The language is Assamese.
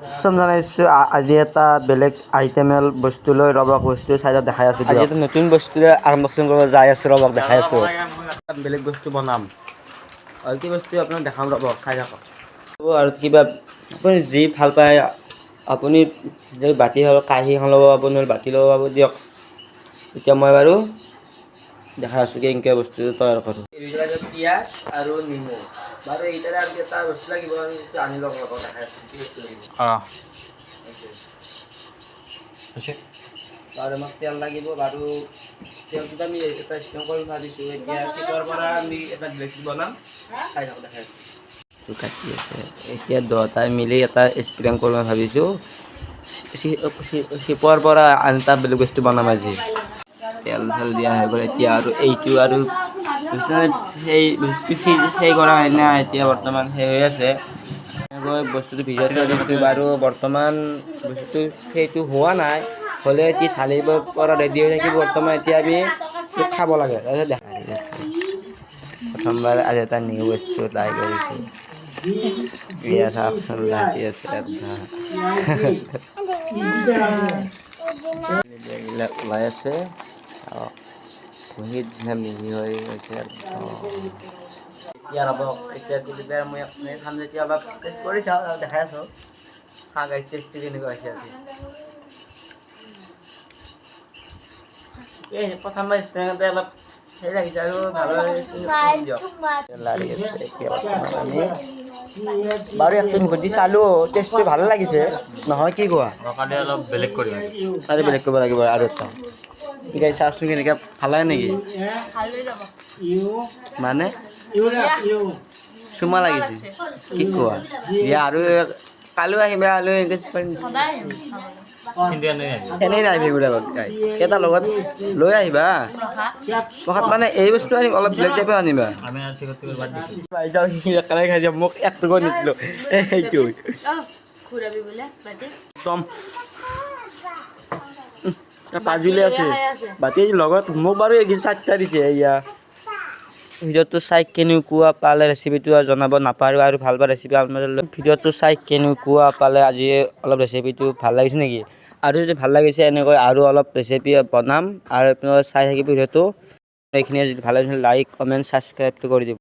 চব জানাইছোঁ আজি এটা বেলেগ আইটেমেল বস্তু লৈ ৰবক বস্তু চাইডত দেখাই আছোঁ। আজি এটা নতুন বস্তুৰে আনবক্সিং কৰিব যাই আছোঁ, ৰবক দেখাই আছোঁ। বেলেগ বস্তু বনাম আৰু কি বস্তু আপোনাক দেখাম, ৰবক চাই থাকক। আৰু কিবা আপুনি যি ভাল পায় আপুনি যদি বাতি হ'ল কাঁহী ল'ব, আপুনি বাতি ল'ব পাব দিয়ক। এতিয়া মই বাৰু দেখাই আছোঁ কেনেকৈ বস্তুটো তৈয়াৰ কৰোঁ। পিঁয়াজ আৰু নেমু বাৰু এইদৰে আৰু এটা বস্তু লাগিব, আনি লওক ৰবক দেখাই আছোঁ কি বস্তু লাগিব। বাৰু আমাক তেল লাগিব বাৰু, তেলটোত আমি এটা ষ্ট্ৰং কৰি ভাবিছোঁ। এতিয়া চিপৰ পৰা আমি এটা ব্লেড বনাম, চাই থাকক দেখাই আছোঁ। কাটি আছে এতিয়া দুয়োটাই মিলি এটা স্প্ৰেং কৰিব ভাবিছোঁ। চিপৰ পৰা আন এটা বেলেগ বস্তু বনাম আজি। তেল চেল দিয়া হৈ গ'ল এতিয়া আৰু এইটো আৰু সেই কৰা হয় না, এতিয়া বৰ্তমান সেই হৈ আছে। এনেকৈ বস্তুটো ভিজাই থৈ দিছোঁ বাৰু, বৰ্তমান বস্তুটো সেইটো হোৱা নাই, হ'লে এটি ঢালিব পৰা ৰেডি হৈ থাকিব। বৰ্তমান এতিয়া আমি খাব লাগে। প্ৰথমবাৰ আজি এটা নিউ বস্তু ট্ৰাই কৰিছোঁ। এয়া চাওকচোন লাঠি আছে এইবিলাক ওলাই আছে, বহুত মিহি হৈ গৈছে। এতিয়া ৰ'বক, এতিয়া দিলে মই খাম যেতিয়া অলপ টেষ্ট কৰি চাওঁ আৰু দেখাই আছোঁ। চাহ গাড়ী টেষ্টটো কেনেকুৱা হৈছে আজি। এই প্ৰথমবাৰ ষ্টেণ্ডতে অলপ সেই লাগিছে আৰু ভালদৰে দিয়ক। লাৰি আছে এতিয়া বৰ্তমান আমি বাৰু একটো মুখত দি চালোঁ, টেষ্টটো ভালে লাগিছে নহয়, কি কোৱা? কালি অলপ বেলেগ কৰিম। আৰু বেলেগ কৰিব লাগিব আৰু এটা গাড়ী চাওকচোন কেনেকৈ ভাল লাগে নেকি? মানে চুমা লাগিছে কি কোৱা? দিয়া আৰু কালিও আহিবা, এনেই নাহিবি গোলাঘাট এটা লগত লৈ আহিবা। প্ৰসাদ মানে এই বস্তু আনিম, অলপ বেলেগ টাইপৰ আনিবা। খাই মোক এক টুকুৰা নিদিলোঁ সেইটো একদম পাজুলি আছে বাকী লগত মোক বাৰু এই চাৰিটা দিছে। এয়া ভিডিঅ'টো চাই কেনেকুৱা পালে ৰেচিপিটো জনাব নাপাহৰিব, আৰু ভাল ভাল ৰেচিপি আপোনালোকে ভিডিঅ'টো চাই কেনেকুৱা পালে আজি অলপ ৰেচিপিটো ভাল লাগিছে নেকি? আৰু যদি ভাল লাগিছে এনেকৈ আৰু অলপ ৰেচিপি বনাম, আৰু আপোনালোকে চাই থাকিব ভিডিঅ'টো। এইখিনিয়ে যদি ভাল লাগিছে লাইক কমেণ্ট ছাবস্ক্ৰাইবটো কৰি দিব।